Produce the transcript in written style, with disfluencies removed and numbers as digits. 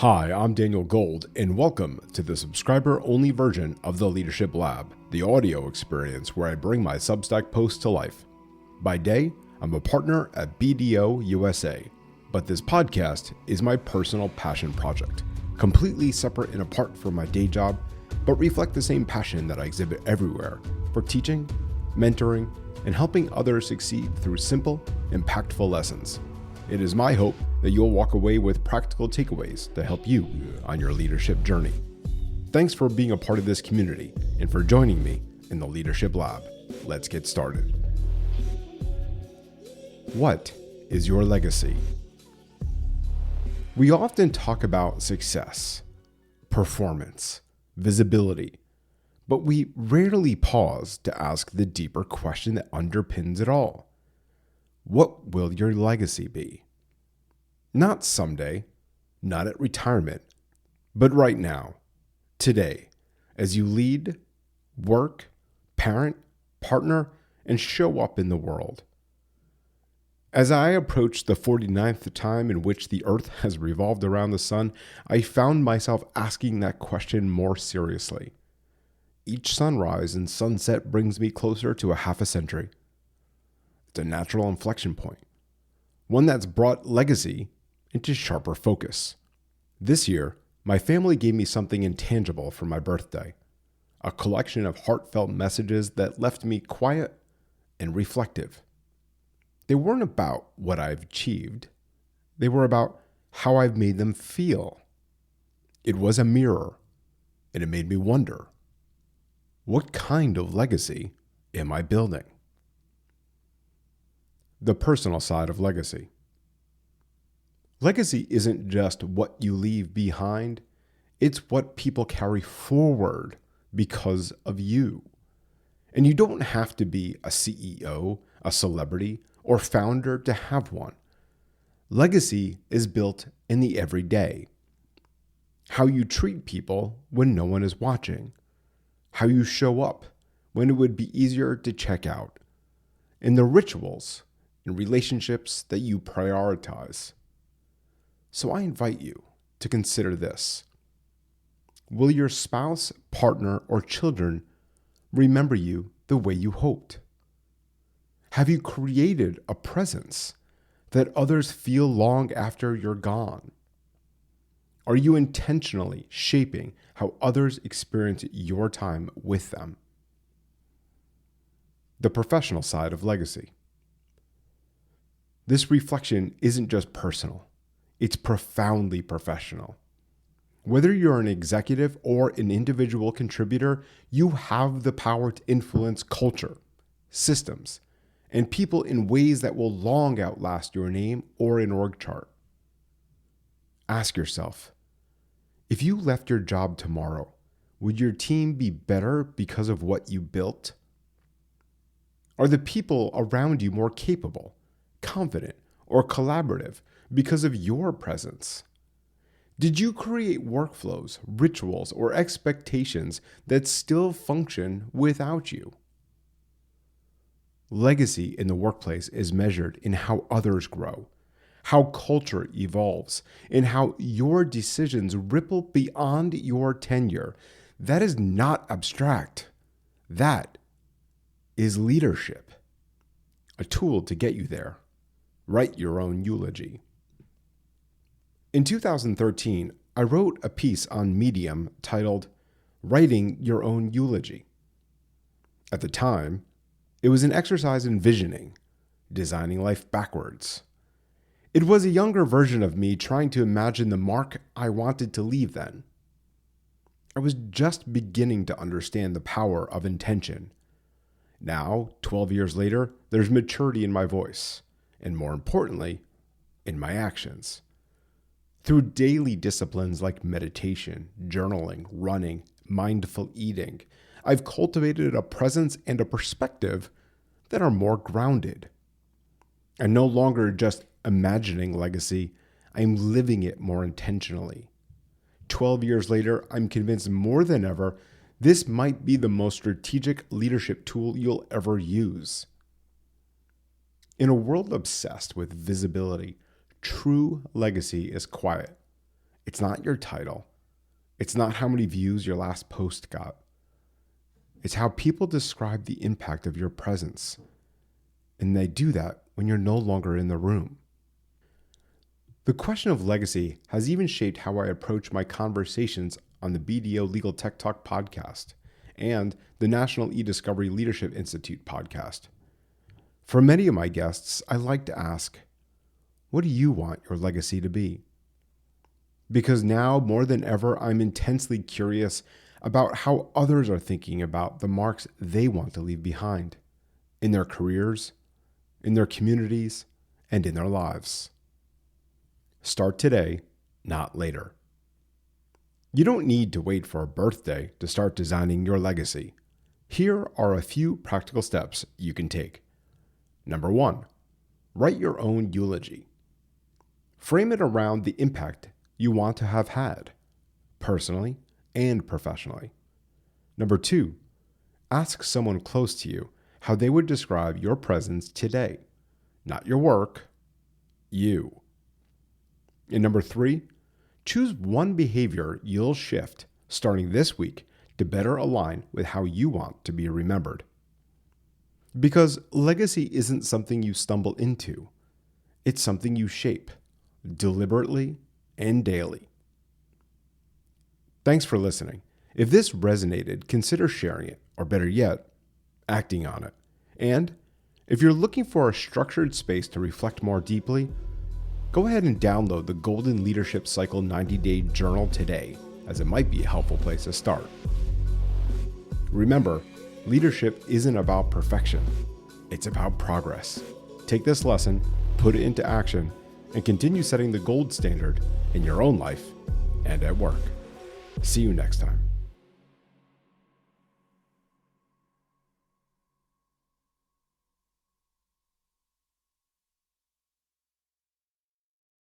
Hi, I'm Daniel Gold, and welcome to the subscriber-only version of the Leadership Lab, the audio experience where I bring my Substack posts to life. By day, I'm a partner at BDO USA, but this podcast is my personal passion project, completely separate and apart from my day job, but reflect the same passion that I exhibit everywhere for teaching, mentoring, and helping others succeed through simple, impactful lessons. It is my hope that you'll walk away with practical takeaways to help you on your leadership journey. Thanks for being a part of this community and for joining me in the Leadership Lab. Let's get started. What is your legacy? We often talk about success, performance, visibility, but we rarely pause to ask the deeper question that underpins it all. What will your legacy be? Not someday, not at retirement, but right now, today, as you lead, work, parent, partner, and show up in the world. As I approach the 49th time in which the Earth has revolved around the sun, I found myself asking that question more seriously. Each sunrise and sunset brings me closer to a half a century. It's a natural inflection point, one that's brought legacy into sharper focus. This year, my family gave me something intangible for my birthday, a collection of heartfelt messages that left me quiet and reflective. They weren't about what I've achieved. They were about how I've made them feel. It was a mirror, and it made me wonder, what kind of legacy am I building? The personal side of legacy. Legacy isn't just what you leave behind, it's what people carry forward because of you. And you don't have to be a CEO, a celebrity, or founder to have one. Legacy is built in the everyday. How you treat people when no one is watching. How you show up when it would be easier to check out. And the rituals and relationships that you prioritize. So I invite you to consider this. Will your spouse, partner, or children remember you the way you hoped? Have you created a presence that others feel long after you're gone? Are you intentionally shaping how others experience your time with them? The professional side of legacy. This reflection isn't just personal, it's profoundly professional. Whether you're an executive or an individual contributor, you have the power to influence culture, systems, and people in ways that will long outlast your name or an org chart. Ask yourself, if you left your job tomorrow, would your team be better because of what you built? Are the people around you more capable, confident, or collaborative because of your presence? Did you create workflows, rituals, or expectations that still function without you? Legacy in the workplace is measured in how others grow, how culture evolves, and how your decisions ripple beyond your tenure. That is not abstract. That is leadership. A tool to get you there. Write your own eulogy. In 2013, I wrote a piece on Medium titled Writing Your Own Eulogy. At the time, it was an exercise in visioning, designing life backwards. It was a younger version of me trying to imagine the mark I wanted to leave then. I was just beginning to understand the power of intention. Now, 12 years later, there's maturity in my voice, and more importantly, in my actions. Through daily disciplines like meditation, journaling, running, mindful eating, I've cultivated a presence and a perspective that are more grounded. I'm no longer just imagining legacy, I'm living it more intentionally. 12 years later, I'm convinced more than ever this might be the most strategic leadership tool you'll ever use. In a world obsessed with visibility, true legacy is quiet. It's not your title. It's not how many views your last post got. It's how people describe the impact of your presence. And they do that when you're no longer in the room. The question of legacy has even shaped how I approach my conversations on the BDO Legal Tech Talk podcast and the National E-Discovery Leadership Institute podcast. For many of my guests, I like to ask, what do you want your legacy to be? Because now, more than ever, I'm intensely curious about how others are thinking about the marks they want to leave behind in their careers, in their communities, and in their lives. Start today, not later. You don't need to wait for a birthday to start designing your legacy. Here are a few practical steps you can take. Number 1, write your own eulogy. Frame it around the impact you want to have had, personally and professionally. Number 2, ask someone close to you how they would describe your presence today, not your work, you. And number 3, choose one behavior you'll shift starting this week to better align with how you want to be remembered. Because legacy isn't something you stumble into. It's something you shape deliberately and daily. Thanks for listening. If this resonated, consider sharing it, or better yet, acting on it. And if you're looking for a structured space to reflect more deeply, go ahead and download the Golden Leadership Cycle 90-Day Journal today, as it might be a helpful place to start. Remember, leadership isn't about perfection. It's about progress. Take this lesson, put it into action, and continue setting the gold standard in your own life and at work. See you next time.